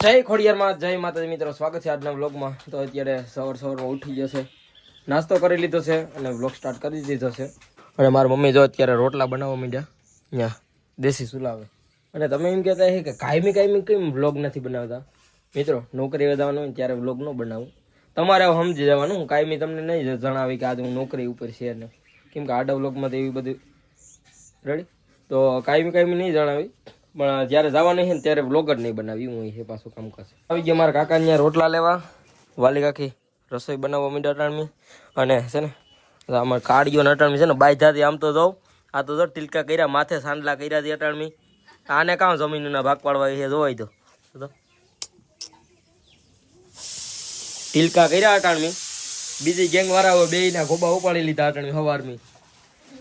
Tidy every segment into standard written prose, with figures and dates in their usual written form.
જય ખોડિયારમાં જય માતાજી મિત્રો, સ્વાગત છે આજના વ્લોગમાં। તો અત્યારે સવારમાં ઉઠી જશે, નાસ્તો કરી લીધો છે અને વ્લોગ સ્ટાર્ટ કરી દીધો છે। અને મારી મમ્મી જો અત્યારે રોટલા બનાવવા માંડ્યા, અહીંયા દેશી ચૂલાવે। અને તમે એમ કહેતા હે કે કાયમી કેમ વ્લોગ નથી બનાવતા? મિત્રો, નોકરી જવાનું હોય ત્યારે વ્લોગ ન બનાવું, તમારે સમજી જવાનું। હું કાયમી તમને નહીં જણાવી કે આજે હું નોકરી ઉપર છે ને, કેમ કે આડા વ્લોગમાં તો એવી બધી રેડી, તો કાયમી નહીં જણાવી, પણ જ્યારે જવાનું છે ને ત્યારે વ્લોગ જ નહીં બનાવી, હું એ પાછું કામ કરશે। આવી ગયા મારા કાકા ત્યાં રોટલા લેવા, વાલી કાકી રસોઈ બનાવવા માંડ્યા અટાણમી। અને છે ને અમારે કાળીઓ અટાણમી છે ને બાઈ જાતી, આમ તો જાઉં આ તો જો ટીલકા કર્યા, માથે સાંડલા કર્યા હતી અટાણમી। આને કામ જમીનના ભાગ પાડવા છે, જોવાય તો ટીલકા કર્યા અટાણમી। બીજી ગેંગ વાળા હોય બેયના ગોબા ઉપાડી લીધા અટાણમી સવારમી।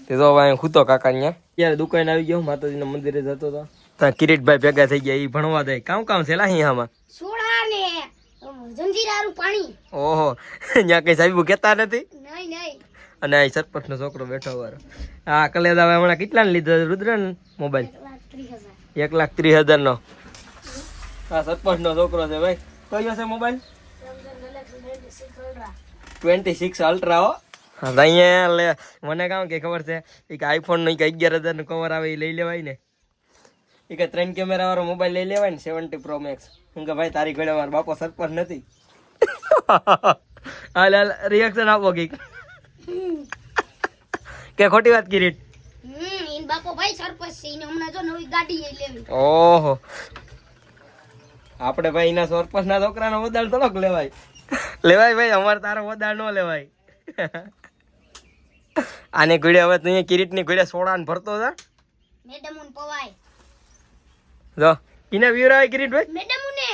તે જો હવે ખૂતો કાકા ત્યાં ત્યારે દુકાન આવી ગયો, માતાજીના મંદિરે જતો હતો ત્યાં કિરીટભાઈ ભેગા થઈ ગયા, એ ભણવા દે કામ છે લાહીયામાં સોડા ને જંજીરાનું પાણી। ઓહો, ત્યાં કઈ સાહેબ કહેતા નથી નહીં। અને આ સરપંચનો છોકરો બેઠો વાળો આ કલેદા હમણાં કેટલા ને લીધો રુદ્રન મોબાઈલ? 1,30,000 નો। આ સરપંચનો છોકરો છે ભાઈ। કયો છે મોબાઈલ? 26 અલ્ટ્રા હો। અહીંયા લે મને કામ કે ખબર છે એ કે આઈફોન નો 11,000 નું કવર આવે એ લઈ લેવાય ને, એ કે 3 કેમેરા વાળો મોબાઈલ લઈ લેવાય ને 70 Pro Max। હું કે ભાઈ તારી ઘોડે મારો બાપો સરપંચ નથી। હાલ રિએક્શન આપો કે ખોટી વાત કિરીટ? ઇન બાપો ભાઈ સરપંચ છે, ઇને હમણાં જો નવી ગાડી લેવી। ઓહો, આપણે ભાઈ એના સરપંચ ના છોકરાનો વદાળ થોડોક લેવાય ભાઈ, અમારે તારો વદાળ ન લેવાય। આને ઘોડે હવે તું કિરીટ ની ઘોડે સોડા ને ભરતો હતા મેડમ ઉન પવાય જો ઇને વ્યુર આવે કિરીટ ભાઈ મેડમ ઉને।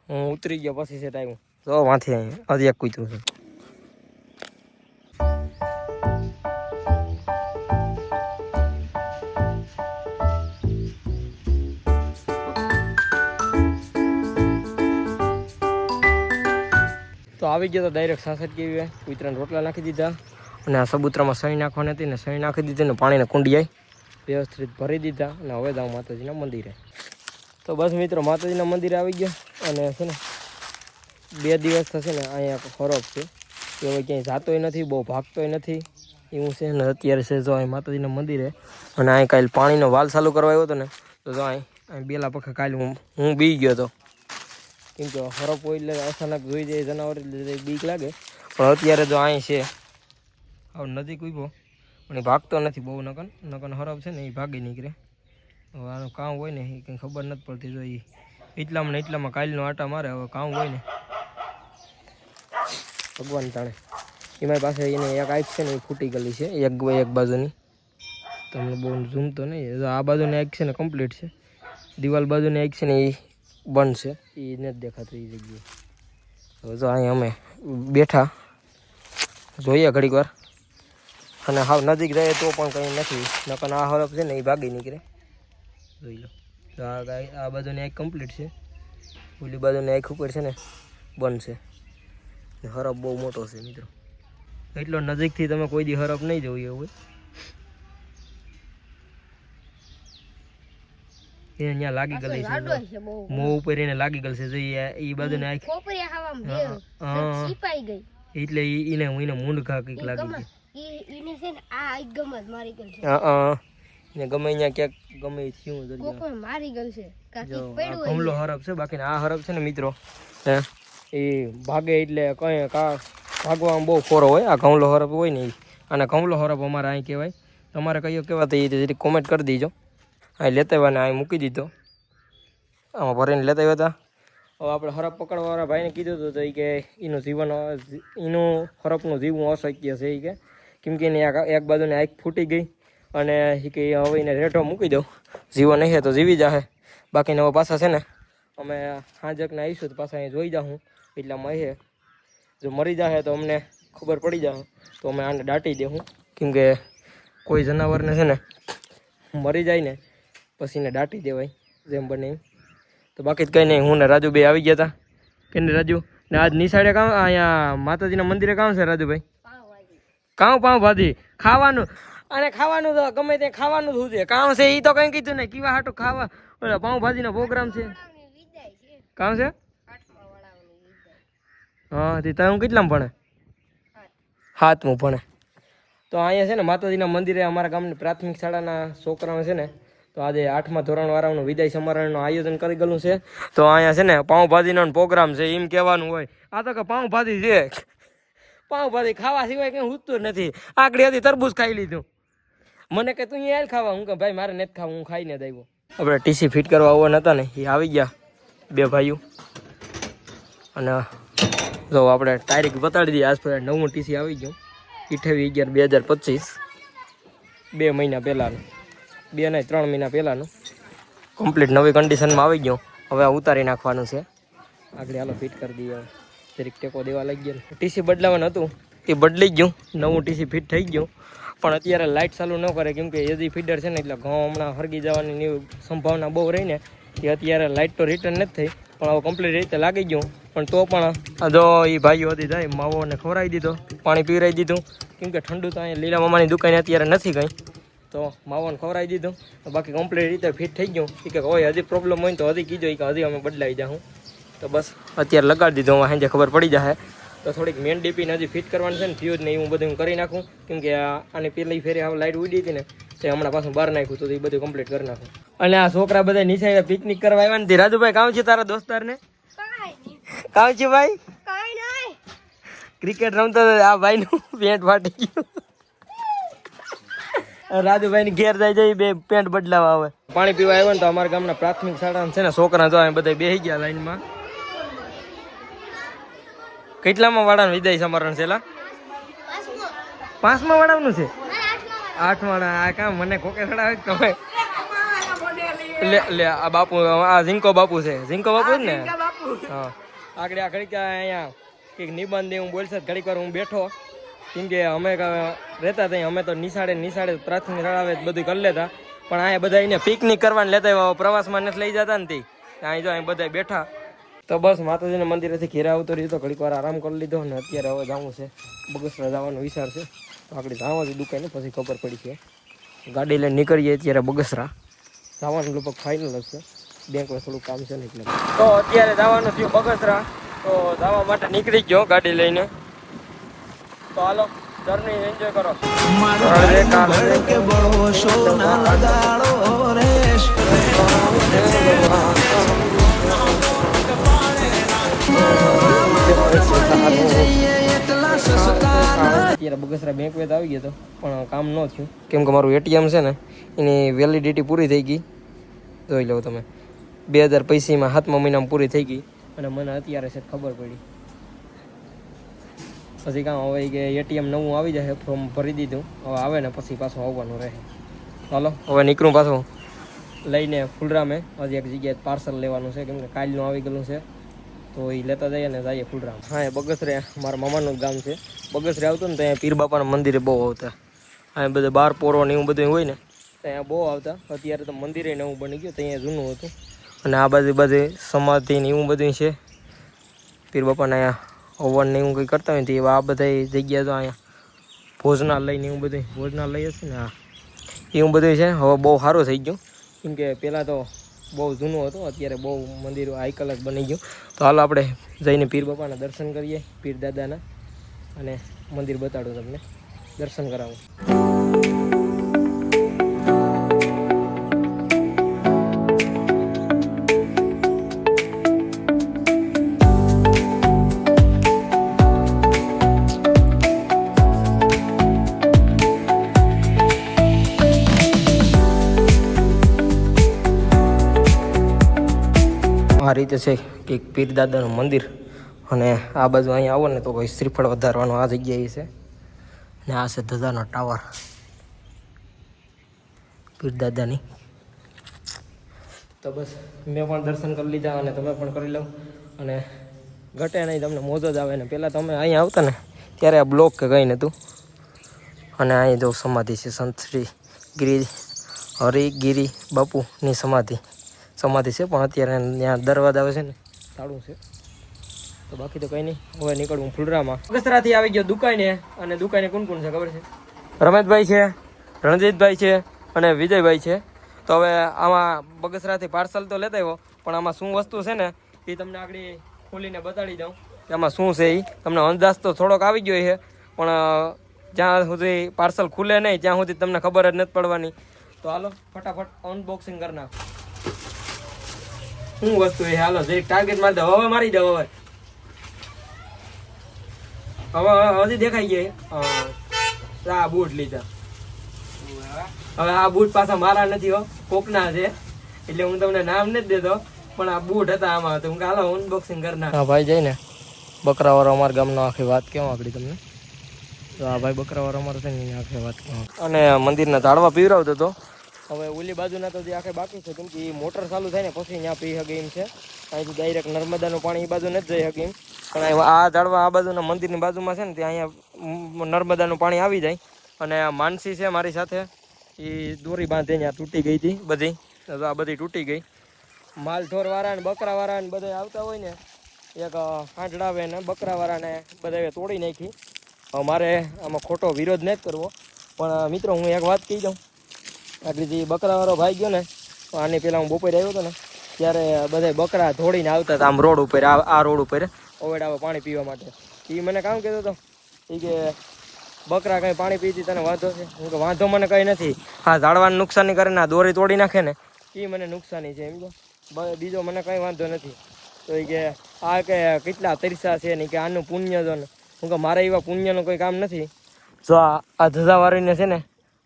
હું ઉતરી ગયો પછી છે ટાઈમ જો વાંથી હજી એક કૂતરું છે। તો આવી ગયો તો ડાયરેક્ટ સાસઠ કેવી હોય, કૂતરાને રોટલા નાખી દીધા અને આ સબૂતરામાં સહી નાખવાની હતી ને સહી નાખી દીધી ને પાણીને કુંડી આવી વ્યવસ્થિત ભરી દીધા અને હવે જાઉં માતાજીના મંદિરે। તો બસ મિત્રો, માતાજીના મંદિરે આવી ગયો અને છે ને 2 દિવસ થશે ને અહીંયા ખરોબ છે કે હવે ક્યાંય જાતોય નથી, બહુ ભાગતોય નથી એવું છે ને। અત્યારે છે જો અહીં માતાજીના મંદિરે અને અહીં કાલે પાણીનો વાલ ચાલુ કરવા આવ્યો હતો ને, તો જો અહીં બેલા પખા કાલે હું બી ગયો હતો, કેમ કે હરપ હોય એટલે અચાનક જોઈ જાય જનાવર એટલે બીક લાગે। પણ અત્યારે જો અહીં છે હવે નજીક ઉભો પણ એ ભાગતો નથી બહુ, નકન હરપ છે ને એ ભાગી નીકળે। હવે આનું કામ હોય ને એ કંઈ ખબર નથી પડતી, જો એ એટલામાં કાલનો આટા મારે, હવે કામ હોય ને ભગવાન જાણે। એમાં પાસે એને એક આંખ છે ને એ ફૂટી ગયેલી છે એક બાજુની, તમને બહુ ઝૂમ તો નહીં, આ બાજુની આંખ છે ને કમ્પ્લીટ છે, દિવાલ બાજુની આંખ છે ને એ બંધ છે, એ નથી દેખાતું એ જગ્યાએ। હવે જો અહીં અમે બેઠા જોઈએ ઘડીક વાર, અને હાવ નજીક રહે તો પણ કંઈ નથી, નકર આ હરફ છે ને એ ભાગી નીકળે। જોઈ લો, તો આ બાજુની આંખ કમ્પ્લીટ છે, ઓલી બાજુની આંખ ઉપર છે ને બંધ છે। હરફ બહુ મોટો છે મિત્રો, એટલો નજીકથી તમે કોઈ દી હરફ નહીં જોઈ એવું એને ત્યાં લાગી ગયેલી છે, મોં ઉપર એને લાગી ગયેલ છે, એ બાજુ ને એટલે એને મૂંડ ઘા કઈક લાગી ગઈ, ગમે અહીંયા ક્યાંક ગમે થયું મારી ગયેલ છે, કમલો હરફ છે। બાકી આ હરફ છે ને મિત્રો એ ભાગે એટલે કઈ ભાગવામાં બહુ ખોરો હોય, આ કમલો હરફ હોય ને અને કમલો હરફ અમારે અહીં કહેવાય, તમારે કયો કહેવાય તો એ કોમેન્ટ કરી દીજો। અહીં લેતા આવ્યા ને અહીં મૂકી દીધો, આમાં ભરીને લેતા આવ્યા હતા। હવે આપણે હરફ પકડવાવાળા ભાઈને કીધું હતું તો એ કે એનું હરફનું જીવવું અશક્ય છે એ કે, કેમ કે એની એક બાજુની આંખ ફૂટી ગઈ અને એ કે હવે એને રેઠો મૂકી દો, જીવો નહીં તો જીવી જાહે, બાકીને હવે પાછા છે ને અમે હાજકને આવીશું તો પાછા અહીં જોઈ જાઉં, એટલામાં એ જો મરી જાય તો અમને ખબર પડી જાય તો અમે આને દાટી દેવું, કેમ કે કોઈ જનાવરને છે ને મરી જાય ને પછી એને દાટી દેવાય જેમ બને એમ। તો બાકી જ કંઈ નહીં, હું ને રાજુ ભાઈ આવી ગયા હતા કે ને રાજુ ને આજ નિશાળે કામ અહીંયા માતાજીના મંદિરે કામ છે રાજુભાઈ? કાં પાઉંભાજી ખાવાનું અને ખાવાનું તો ગમે તે ખાવાનું જ છે કામ છે એ તો કઈ કીધું ને કેવા હાટું ખાવા ઓલા પાઉંભાજીનો પ્રોગ્રામ છે કામ છે હા તે હું કેટલામાં ભણે 7મું ભણે તો અહીંયા છે ને માતાજીના મંદિરે અમારા ગામની પ્રાથમિક શાળાના છોકરાઓ છે ને તો આજે 8મા ધોરણવાળાનું વિદાય સમારોહનું આયોજન કરી ગયેલું છે તો અહીંયા છે ને પાઉંભાજીનો પ્રોગ્રામ છે એમ કહેવાનું હોય આ તો કે પાઉંભાજી છે પાઉંભાજી ખાવા સિવાય કંઈ ઉઠતું નથી આકડી હતી તરબૂચ ખાઈ લીધું મને કે તું યાર ખાવા હું કે ભાઈ મારે નથી ખાવું હું ખાઈને જ આવ્યો આપણે ટીસી ફિટ કરવા આવવાના હતા ને એ આવી ગયા 2 ભાઈઓ અને જો આપણે તારીખ બતાડી દઈએ આજ પર 9મું ટીસી આવી ગયું 28/11/2025 2 મહિના પહેલાંનું 2 નહીં 3 મહિના પહેલાંનું કમ્પ્લીટ નવી કન્ડિશનમાં આવી ગયું હવે આ ઉતારી નાખવાનું છે આગળ હાલો ફિટ કરી દઈએ જરીક ટેકો દેવા લાગી ગયો ટીસી બદલાવાનું હતું એ બદલી ગયું નવું ટીસી ફિટ થઈ ગયું પણ અત્યારે લાઇટ ચાલુ ન કરે કેમ કે એજી ફીડર છે ને એટલે ઘઉં હમણાં હરગી જવાની સંભાવના બહુ રહીને કે અત્યારે લાઇટ તો રિટર્ન નથી થઈ પણ હવે કમ્પ્લીટ રીતે લાગી ગયું પણ તો પણ જો એ ભાઈઓ હતી જાય માવોને ખવડાવી દીધો પાણી પીવડાવી દીધું કેમ કે ઠંડુ તો અહીંયા લીલા મામાની દુકાને અત્યારે નથી કંઈ તો માવોને ખવડાવી દીધું બાકી કમ્પ્લીટ રીતે ફિટ થઈ ગયું કે હોય હજી પ્રોબ્લેમ હોય તો હજી કીધો કે હજી અમે બદલાવી જાઉં તો બસ અત્યારે લગાડી દીધું હવે સાંજે ખબર પડી જાય તો થોડીક મેન ડીપીને હજી ફિટ કરવાની છે ને ફ્યુઝ ને એવું બધું કરી નાખું કેમ કે આની પહેલી ફેરી હવે લાઇટ ઉડી હતી ને તે હમણાં પાછું બહાર નાખ્યું તો એ બધું કમ્પ્લીટ કરી નાખું અને આ છોકરા બધા નિશાળે પિકનિક કરવા આવ્યા ને રાજુભાઈ કામ છે તારા દોસ્તારને કામ છે ભાઈ ક્રિકેટ રમતો આ ભાઈનું પેન્ટ ફાટી ગયું રાજુભાઈની ઘેર જાય છે 2 પેન્ટ બદલાવા આવે પાણી પીવા આવ્યો ને તો અમારા ગામના પ્રાથમિક શાળા છે ને છોકરા જો બધા બેસી ગયા લાઈનમાં કેટલામાં વાળાનું વિદાય સમારણ છે લા 5મા વાળાનું છે 8મા આ કામ મને કોકે ચડાવે તમે લે આ બાપુ આ ઝીંકો બાપુ છે ઝીંકો બાપુ જ ને હા આગળ આ ઘડીક અહીંયા કંઈક નિબંધ એવું બોલશે ઘડીક વાર હું બેઠો કેમ કે અમે રહેતા ત્યાં અમે તો નિશાળે પ્રાથમિક શાળાએ બધું કરી લેતા પણ અહીંયા બધા એને પિકનિક કરવાને લેતા પ્રવાસમાં નથી લઈ જતા ને અહીં જો અહીં બધા બેઠા તો બસ માતાજીના મંદિરેથી ઘેરા આવતો રહ્યો તો ઘડીક વાર આરામ કરી લીધો ને અત્યારે હવે જવું છે બગસરા જવાનો વિચાર છે તો આપણે જવા જ દુકાને પછી ખબર પડી છે ગાડી લઈને નીકળીએ અત્યારે બગસરા જવાનું લગભગ ફાઇનલ હશે બેંકમાં થોડું કામ છે ને એટલે તો અત્યારે જવાનું થયું બગસરા તો જવા માટે નીકળી ગયો ગાડી લઈને તો હાલો જર્ની એન્જોય કરો અત્યારે બગસરા બેંક વેત આવી ગયો હતો પણ કામ ન થયું કેમ કે મારું એટીએમ છે ને એની વેલિડિટી પૂરી થઈ ગઈ જોઈ લો તમે 2025માં 7મા મહિનામાં પૂરી થઈ ગઈ અને મને અત્યારે છે ખબર પડી પછી કામ હવે કે એટીએમ નવું આવી જાય ફોર્મ ભરી દીધું હવે આવે ને પછી પાછું આવવાનું રહે ચાલો હવે નીકળું પાછું લઈને ફૂલરામે હજી એક જગ્યાએ પાર્સલ લેવાનું છે કેમ કે કાલનું આવી ગયેલું છે તો એ લેતા જઈએ ને જઈએ ફૂલરામ હા એ બગસરે મારા મામાનું ગામ છે બગસરે આવતું ને તો અહીંયા પીર બાપાના મંદિરે બહુ આવતા અહીંયા બધે 12 પોરો ને એવું બધું હોય ને ત્યાં બહુ આવતા અત્યારે તો મંદિરે નવું બની ગયું ત્યાં જૂનું હતું અને આ બાજુ બધે સમાધિ ને એવું બધું છે પીર બાપાના અહીંયા હવન ને એવું કંઈ કરતા હોય તો એવા આ બધા જગ્યા તો અહીંયા ભોજનાલય ને એવું બધું ભોજનાલય હશે ને હા એવું બધું છે હવે બહુ સારું થઈ ગયું કેમ કે પહેલાં તો બહુ જૂનું હતું અત્યારે બહુ મંદિર હાઈ ક્લાસ બની ગયું તો હાલો આપણે જઈને પીર બાપાના દર્શન કરીએ પીર દાદાના અને મંદિર બતાડું તમને દર્શન કરાવું આ રીતે છે કે પીર દાદાનું મંદિર અને આ બાજુ અહીંયા આવો ને તો કોઈ શ્રીફળ વધારવાનો આ જગ્યાએ છે ને આ છે ધજાનો ટાવર પીર દાદાની તો બસ મેં પણ દર્શન કરી લીધા અને તમે પણ કરી લો અને ઘટે નહીં તમને મોજ જ આવે ને પહેલાં તમે અહીંયા આવતા ને ત્યારે આ બ્લોક કે કંઈ નહોતું અને અહીં જો સમાધિ છે સંત શ્રી હરિગીરી બાપુની સમાધિ છે પણ અત્યારે ત્યાં દરવાજા આવે છે ને તાળું છે તો બાકી તો કંઈ નહીં, હવે નીકળવું ફુલરામાં. બગસરાથી આવી ગયો દુકાને, અને દુકાને કોણ કોણ છે ખબર છે? રમેશભાઈ છે, રણજીતભાઈ છે અને વિજયભાઈ છે. તો હવે આમાં બગસરાથી પાર્સલ તો લેતા આવ્યો, પણ આમાં શું વસ્તુ છે ને એ તમને આગળ ખોલીને બતાડી દઉં કે આમાં શું છે. એ તમને અંદાજ તો થોડોક આવી ગયો છે, પણ જ્યાં સુધી પાર્સલ ખુલે નહીં ત્યાં સુધી તમને ખબર જ નથી પડવાની. તો હાલો ફટાફટ અનબોક્સિંગ કરી નાખો. શું વસ્તુ છે હાલો જે ટાર્ગેટ મારી દો. હવે મારી દો. હવે હજી દેખાઈ ગયા. આ બૂટ લીધા. હવે આ બૂટ પાછા મારા નથી હો, કોકના છે, એટલે હું તમને નામ નથી દેતો, પણ આ બૂટ હતા આમાં, તો હું હાલો અનબોક્સિંગ કરી નાખ. હા ભાઈ જઈને બકરાવાળો અમારા ગામનો આખી વાત કેવું આગળ તમને. તો આ ભાઈ બકરાવાળો અમારો છે ને આખી વાત કેવું. અને મંદિરના ઝાડવા પીવરાવતો હતો. હવે ઓલી બાજુના તો જે આખે બાકી છે, કેમ કે એ મોટર ચાલુ થાય ને પછી અહીંયા પી શકે એમ છે. અહીંથી ડાયરેક્ટ નર્મદાનું પાણી એ બાજુ નથી જઈ શકે એમ, પણ આ ઝાડવા આ બાજુના મંદિરની બાજુમાં છે ને ત્યાં અહીંયા નર્મદાનું પાણી આવી જાય. અને માનસી છે મારી સાથે, એ દોરી બાંધે ત્યાં તૂટી ગઈ હતી બધી, તો આ બધી તૂટી ગઈ. માલઢોરવાળા ને બકરાવાળા ને બધા આવતા હોય ને, એક હાંડડાવે ને બકરાવાળાને બધા તોડી નાખી. મારે આમાં ખોટો વિરોધ નથી કરવો, પણ મિત્રો હું એક વાત કહી દઉં. આટલી જે બકરાવાળો ભાઈ ગયો ને, આની પહેલાં હું બપોરે આવ્યો હતો ને ત્યારે બધા બકરા ધોડીને આવતા હતા આમ રોડ ઉપર, આ રોડ ઉપર ઓવેડાવે પાણી પીવા માટે. એ મને કામ કહેતો હતો એ કે બકરા કંઈ પાણી પીતી તને વાંધો છે? હું કે વાંધો મને કંઈ નથી, હા ઝાડવાનું નુકસાની કરે ને આ દોરી તોડી નાખે ને એ મને નુકસાની છે એમ. બીજો મને કંઈ વાંધો નથી. તો એ કે આ કે કેટલા તરસા છે ને કે આનું પુણ્ય જો ને. હું કે મારે એવા પુણ્યનું કોઈ કામ નથી. જો આ ધજાવાળીને છે ને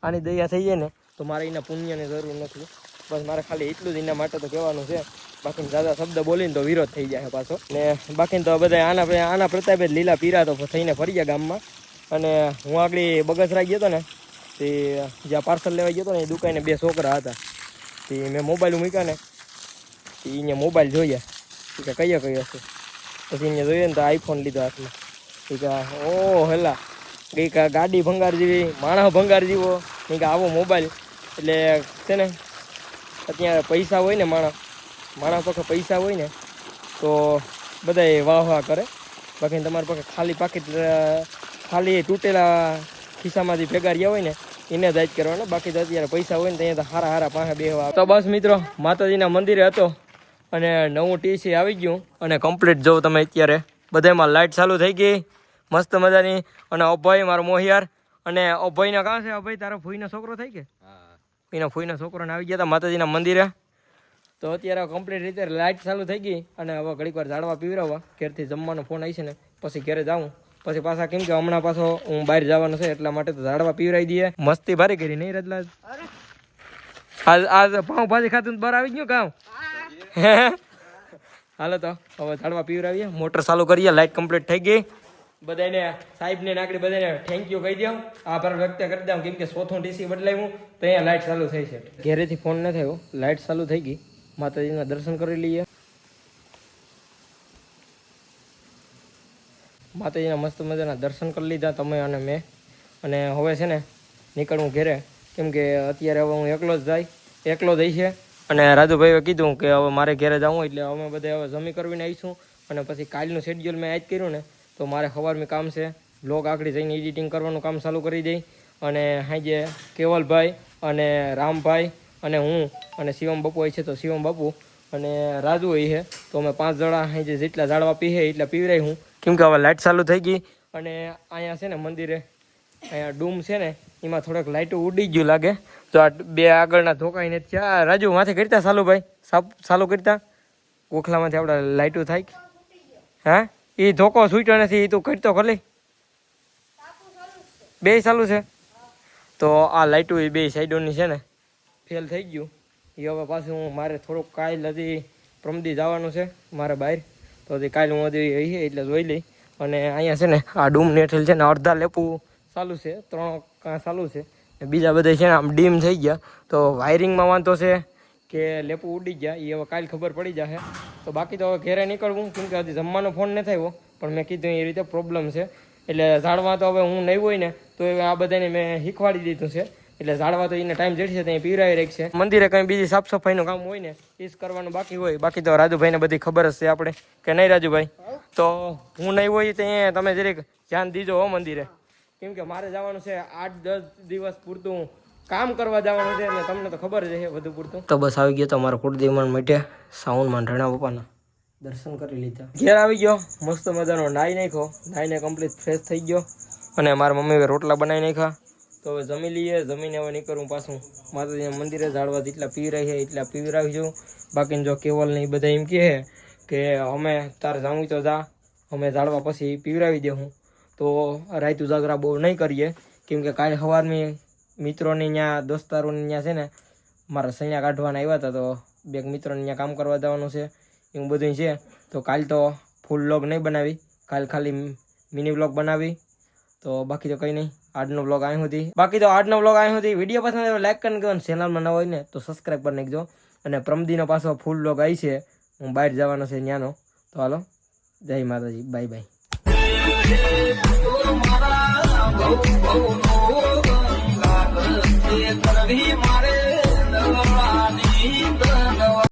આની દયા થઈ જાય ને તો મારે એના પુણ્યની જરૂર નથી. બસ મારે ખાલી એટલું જ એના માટે તો કહેવાનું છે. બાકી દાદા શબ્દ બોલીને તો વિરોધ થઈ જાય પાછો. ને બાકી તો બધા આના પ્રતાપે જ લીલા પીરા તો થઈને ફરી ગયા ગામમાં. અને હું આગળ બગસરા ગયો હતો ને, તે જ્યાં પાર્સલ લેવા ગયો હતો ને એ દુકાને બે છોકરા હતા. તે મેં મોબાઈલ મૂક્યા ને, એને મોબાઈલ જોયા કે કયો હશે. પછી એને જોઈએ ને તો આઈફોન લીધો હાથમાં. એ કે ઓ હેલા કંઈક ગાડી ભંગાર જેવી, માણસ ભંગાર જેવો, કંઈક આવો મોબાઈલ. એટલે છે ને અત્યારે પૈસા હોય ને માણસ પાસે પૈસા હોય ને તો બધા વાહ વાહ કરે. બાકી તમારી પાસે ખાલી તૂટેલા ખિસ્સામાંથી ભેગા રહ્યા હોય ને એને જ જ કરવાનો. બાકી તો અત્યારે પૈસા હોય ને ત્યાં તો હારા પાસે બેહવા. તો બસ મિત્રો માતાજીના મંદિરે હતો અને નવું ટીસી આવી ગયું અને કમ્પ્લીટ જોઉં તમે અત્યારે બધામાં લાઇટ ચાલુ થઈ ગઈ મસ્ત મજાની. અને અભય મારો મોહિયાર, અને અભયના કાં છે? અભય તારો ફૂઈનો છોકરો થઈ કે? એના ફૂઈના છોકરાને આવી ગયા હતા માતાજીના મંદિરે. તો અત્યારે કમ્પ્લીટ રીતે લાઇટ ચાલુ થઈ ગઈ અને હવે ઘડીક વાર ઝાડવા પીવરાવવા. ઘેરથી જમવાનો ફોન આવી છે ને પછી ઘરે જાઉં. પછી પાછા કેમ કે હમણાં પાછો હું બહાર જવાનું છે એટલા માટે તો ઝાડવા પીવરાવી દઈએ. મસ્તી ભારી કરી નહીં રજલા? આજ પાઉંભાજી ખાતું બહાર આવી ગયું કામ. હાલો તો હવે ઝાડવા પીવરાવીએ, મોટર ચાલુ કરીએ. લાઇટ કમ્પ્લીટ થઈ ગઈ. બધાને સાહેબને નાકડી બધાને થેન્ક યુ કહી દઉં, આભાર વ્યક્ત કરી દઉં, કેમ કે ચોથું ટીસી બદલાવ્યું તો અહીંયા લાઇટ ચાલુ થઈ છે. ઘેરેથી ફોન ન થયો, લાઇટ ચાલુ થઈ ગઈ. માતાજીના દર્શન કરી લઈએ. માતાજીના મસ્ત મજાના દર્શન કરી લીધા તમે અને મેં. અને હવે છે ને નીકળવું ઘેરે, કેમ કે અત્યારે હવે હું એકલો જ જઈ છે. અને રાજુભાઈએ કીધું કે હવે મારે ઘેરે જવું, એટલે અમે બધા હવે જમી કરવીને આવીશું. અને પછી કાલનું શેડ્યુલ મેં આજ કર્યું ને તો મારે સવારમાં કામ છે, બ્લોગ આગળ જઈને એડિટિંગ કરવાનું કામ ચાલુ કરી દઈ. અને હાજે કેવલભાઈ અને રામભાઈ અને હું અને શિવમ બાપુ હોય છે, તો શિવમ બાપુ અને રાજુ હોય છે. તો અમે 5 જણા હાજે જેટલા ઝાડવા પીએ એટલા પીવરાઈ હું, કેમ કે હવે લાઇટ ચાલુ થઈ ગઈ. અને અહીંયા છે ને મંદિરે અહીંયા ડૂમ છે ને એમાં થોડાક લાઇટો ઉડી ગયું લાગે. તો આ બે આગળના ધોકાઈ નથી થયા. રાજુ માથે કરતા ચાલુભાઈ ચાલુ કરતા ઓખલામાંથી આપણે લાઇટો થાય. હા એ ધોકો છૂટ્યો નથી, એ તું કરતો ખાલી બે ચાલુ છે. તો આ લાઇટો એ બે સાઈડોની છે ને ફેલ થઈ ગયું. એ હવે પાછું મારે થોડુંક કાલ હજી પ્રમદી જવાનું છે મારે બહાર, તો હજી કાલે હું હજી રહી એટલે જોઈ લઈ. અને અહીંયા છે ને આ ડૂમ નેઠેલ છે ને અડધા લેપું ચાલુ છે, 3 કાં ચાલુ છે, બીજા બધા છે ને આમ ડીમ થઈ ગયા. તો વાયરિંગમાં વાંધો છે કે લેપું ઉડી ગયા એ હવે કાલે ખબર પડી જશે. તો બાકી તો હવે ઘેરે નીકળવું, કેમ કે હજી જમવાનો ફોન નથી આવ્યો, પણ મેં કીધું એ રીતે પ્રોબ્લેમ છે. એટલે ઝાડવા તો હવે હું નહીં હોય ને તો આ બધાને મેં શીખવાડી દીધું છે. એટલે ઝાડવા તો એને ટાઈમ જડશે ત્યાં પીવરાવી રાખશે. મંદિરે કંઈ બીજી સાફ સફાઈનું કામ હોય ને એ જ કરવાનું બાકી હોય. બાકી તો રાજુભાઈને બધી ખબર જ છે આપણે કે નહીં રાજુભાઈ? તો હું નહીં હોય તો અહીંયા તમે જરીક ધ્યાન દીજો હો મંદિરે, કેમ કે મારે જવાનું છે 8-10 દિવસ પૂરતું કામ કરવા જવાનું છે અને તમને તો ખબર જ છે બધું પૂરતું. તો બસ આવી ગયો તો મારો કુળદેવમાં માટે સાઉન્ડમાં ઢણા પપ્પાના દર્શન કરી લીધા. ઘેર આવી ગયો, મસ્ત મજાનો નાઈ નાખ્યો, નાઈને કમ્પ્લીટ ફ્રેશ થઈ ગયો અને મારા મમ્મીએ રોટલા બનાવી નાખ્યા. તો હવે જમી લઈએ, જમીને હવે નીકળું પાછું માતાજીના મંદિરે. ઝાડવા જેટલા પીવરાય છે એટલા પીવરાવીશું. બાકીને જો કેવલ ને એ બધા એમ કહે કે અમે તારે જાવું તો જા, અમે ઝાડવા પછી પીવરાવી દેવું. તો રાયતું જાગરા બહુ નહીં કરીએ, કેમ કે કાલે સવારની મિત્રોની ત્યાં દોસ્તારોની ત્યાં છે ને મારા સૈયા કાઢવાના આવ્યા હતા. તો બે મિત્રોને ત્યાં કામ કરવા જવાનું છે એવું બધું છે. તો કાલ તો ફૂલ વ્લોગ નહીં બનાવી, કાલ ખાલી મિની વ્લોગ બનાવી. તો બાકી તો કંઈ નહીં, આજનો વ્લોગ અહીં સુધી. બાકી તો આજનો વ્લોગ અહીં સુધી. વિડીયો પસંદ આવે લાઈક કરી નાખજો, ચેનલમાં ન હોય ને તો સબસ્ક્રાઈબ કરી નાખજો. અને પ્રમદીનો પાછો ફૂલ વ્લોગ આવી છે, હું બહાર જવાનો છે ત્યાંનો. તો હાલો, જય માતાજી, બાય બાય.